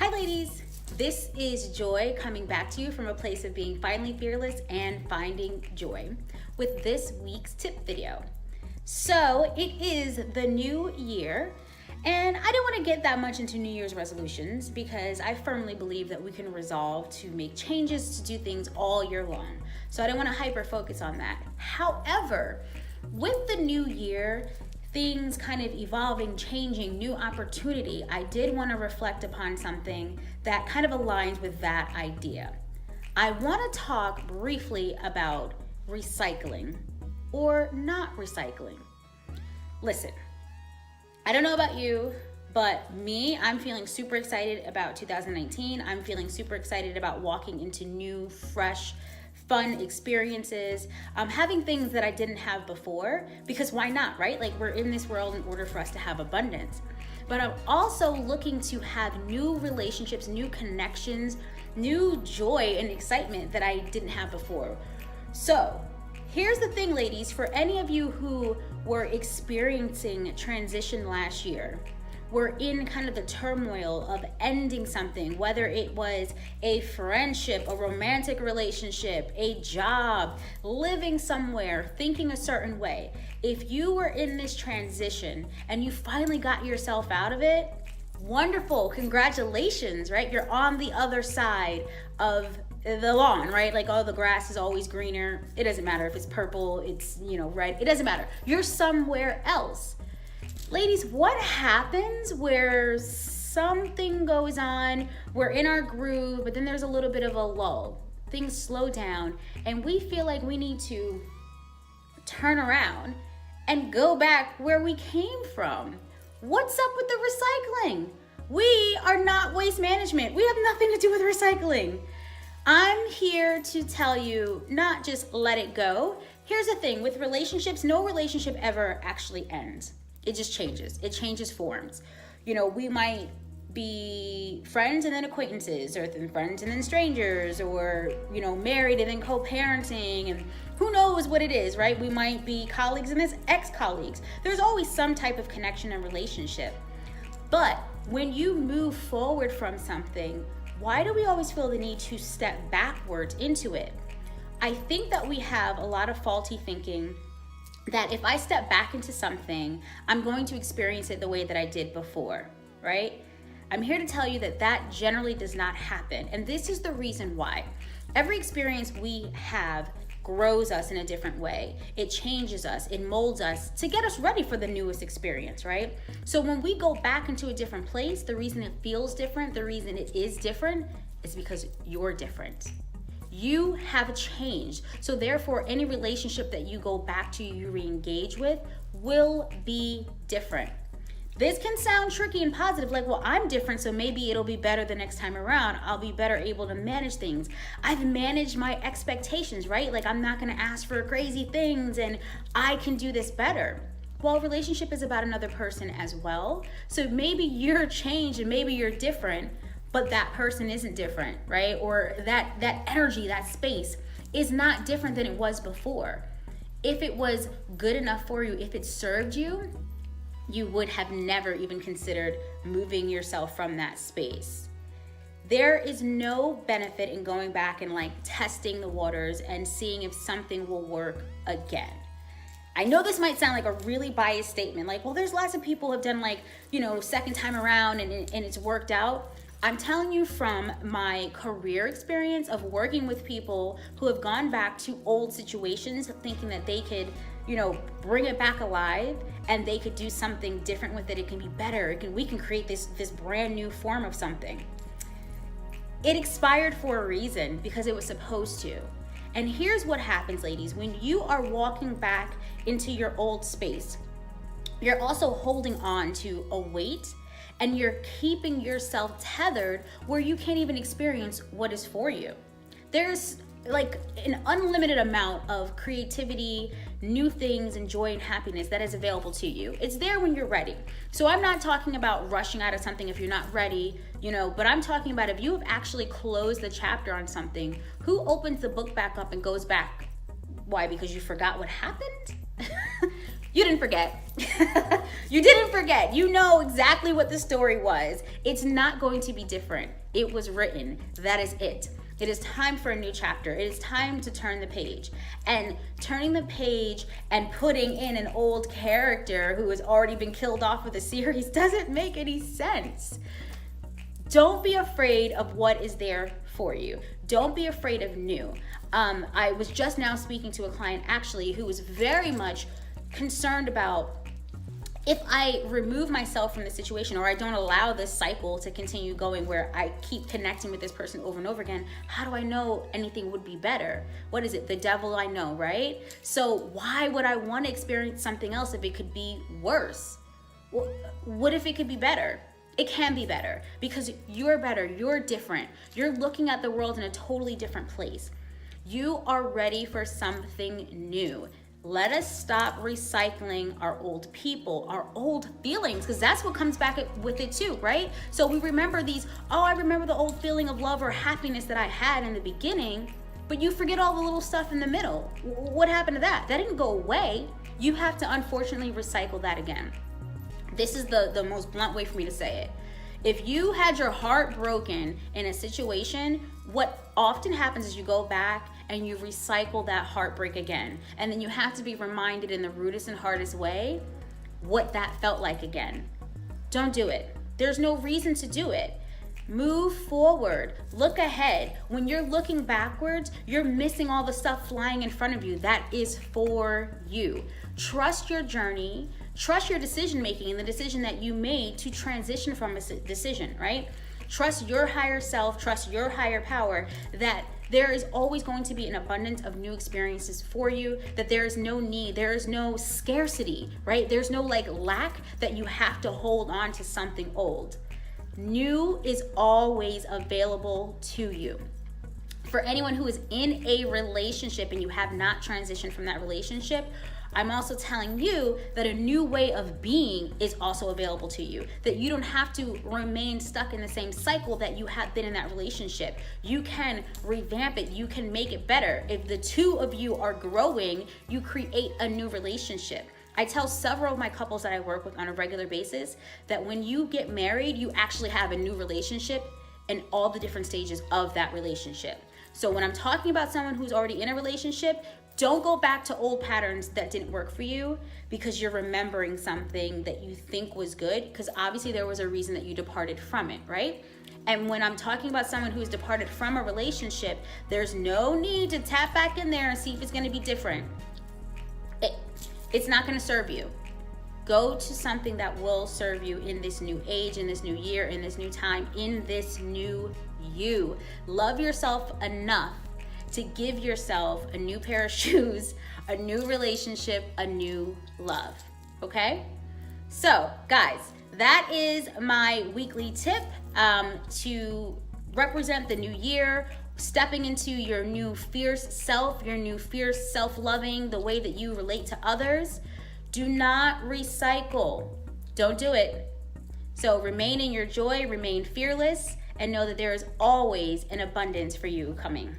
Hi ladies, this is Joy coming back to you from a place of being finally fearless and finding joy with this week's tip video. So it is the new year and I didn't want to get that much into New Year's resolutions because I firmly believe that we can resolve to make changes to do things all year long. So I didn't want to hyper focus on that. However, with the new year, things kind of evolving, changing, new opportunity, I did want to reflect upon something that kind of aligns with that idea. I want to talk briefly about recycling or not recycling. Listen, I don't know about you, but me, I'm feeling super excited about 2019. I'm feeling super excited about walking into new, fresh, fun experiences, having things that I didn't have before, because why not, right? Like, we're in this world in order for us to have abundance. But I'm also looking to have new relationships, new connections, new joy and excitement that I didn't have before. So here's the thing, ladies, for any of you who were experiencing transition last year, we're in kind of the turmoil of ending something, whether it was a friendship, a romantic relationship, a job, living somewhere, thinking a certain way. If you were in this transition and you finally got yourself out of it, wonderful, congratulations, right? You're on the other side of the lawn, right? Like, oh, the grass is always greener. It doesn't matter if it's purple, it's, red. It doesn't matter. You're somewhere else. Ladies, what happens where something goes on, we're in our groove, but then there's a little bit of a lull. Things slow down, and we feel like we need to turn around and go back where we came from. What's up with the recycling? We are not waste management. We have nothing to do with recycling. I'm here to tell you, not just let it go. Here's the thing, with relationships, no relationship ever actually ends. It just changes. It changes forms. We might be friends and then acquaintances, or then friends and then strangers, or, married and then co-parenting, and who knows what it is, right? We might be colleagues and then ex-colleagues. There's always some type of connection and relationship. But when you move forward from something, why do we always feel the need to step backwards into it? I think that we have a lot of faulty thinking that if I step back into something, I'm going to experience it the way that I did before, right? I'm here to tell you that that generally does not happen. And this is the reason why. Every experience we have grows us in a different way. It changes us, it molds us to get us ready for the newest experience, right? So when we go back into a different place, the reason it feels different, the reason it is different, is because you're different. You have changed. So therefore, any relationship that you go back to, you re-engage with, will be different. This can sound tricky and positive, like, well, I'm different, so maybe it'll be better the next time around. I'll be better able to manage things. I've managed my expectations, right? Like, I'm not gonna ask for crazy things and I can do this better. Well, a relationship is about another person as well. So maybe you're changed and maybe you're different, but that person isn't different, right? Or that energy, that space is not different than it was before. If it was good enough for you, if it served you, you would have never even considered moving yourself from that space. There is no benefit in going back and testing the waters and seeing if something will work again. I know this might sound like a really biased statement, like, well, there's lots of people who have done second time around and it's worked out. I'm telling you from my career experience of working with people who have gone back to old situations thinking that they could, bring it back alive and they could do something different with it. It can be better. We can create this brand new form of something. It expired for a reason because it was supposed to. And here's what happens, ladies. When you are walking back into your old space, you're also holding on to a weight and you're keeping yourself tethered where you can't even experience what is for you. There's an unlimited amount of creativity, new things, and joy and happiness that is available to you. It's there when you're ready. So I'm not talking about rushing out of something if you're not ready, but I'm talking about if you have actually closed the chapter on something, who opens the book back up and goes back? Why? Because you forgot what happened? You didn't forget. You didn't forget. You know exactly what the story was. It's not going to be different. It was written. That is it. It is time for a new chapter. It is time to turn the page. And turning the page and putting in an old character who has already been killed off with the series doesn't make any sense. Don't be afraid of what is there for you. Don't be afraid of new. I was just now speaking to a client actually who was very much concerned about, if I remove myself from the situation or I don't allow this cycle to continue going where I keep connecting with this person over and over again, how do I know anything would be better? What is it? The devil I know, right? So why would I want to experience something else if it could be worse? Well, what if it could be better? It can be better because you're better, you're different. You're looking at the world in a totally different place. You are ready for something new. Let us stop recycling our old people, our old feelings, because that's what comes back with it too, right? So we remember these, oh, I remember the old feeling of love or happiness that I had in the beginning, but you forget all the little stuff in the middle. What happened to that? That didn't go away. You have to unfortunately recycle that again. This is the most blunt way for me to say it. If you had your heart broken in a situation, what often happens is you go back and you recycle that heartbreak again. And then you have to be reminded in the rudest and hardest way what that felt like again. Don't do it. There's no reason to do it. Move forward. Look ahead. When you're looking backwards, you're missing all the stuff flying in front of you. That is for you. Trust your journey. Trust your decision making and the decision that you made to transition from a decision, right? Trust your higher self, trust your higher power, that there is always going to be an abundance of new experiences for you, that there is no need, there is no scarcity, right? There's no lack that you have to hold on to something old. New is always available to you. For anyone who is in a relationship and you have not transitioned from that relationship, I'm also telling you that a new way of being is also available to you, that you don't have to remain stuck in the same cycle that you have been in that relationship. You can revamp it. You can make it better. If the two of you are growing, you create a new relationship. I tell several of my couples that I work with on a regular basis that when you get married, you actually have a new relationship in all the different stages of that relationship. So when I'm talking about someone who's already in a relationship, don't go back to old patterns that didn't work for you because you're remembering something that you think was good, because obviously there was a reason that you departed from it, right? And when I'm talking about someone who's departed from a relationship, there's no need to tap back in there and see if it's going to be different. It's not going to serve you. Go to something that will serve you in this new age, in this new year, in this new time, in this new you. Love yourself enough to give yourself a new pair of shoes, a new relationship, a new love, okay? So, guys, that is my weekly tip to represent the new year, stepping into your new fierce self, your new fierce self-loving, the way that you relate to others. Do not recycle. Don't do it. So remain in your joy, remain fearless, and know that there is always an abundance for you coming.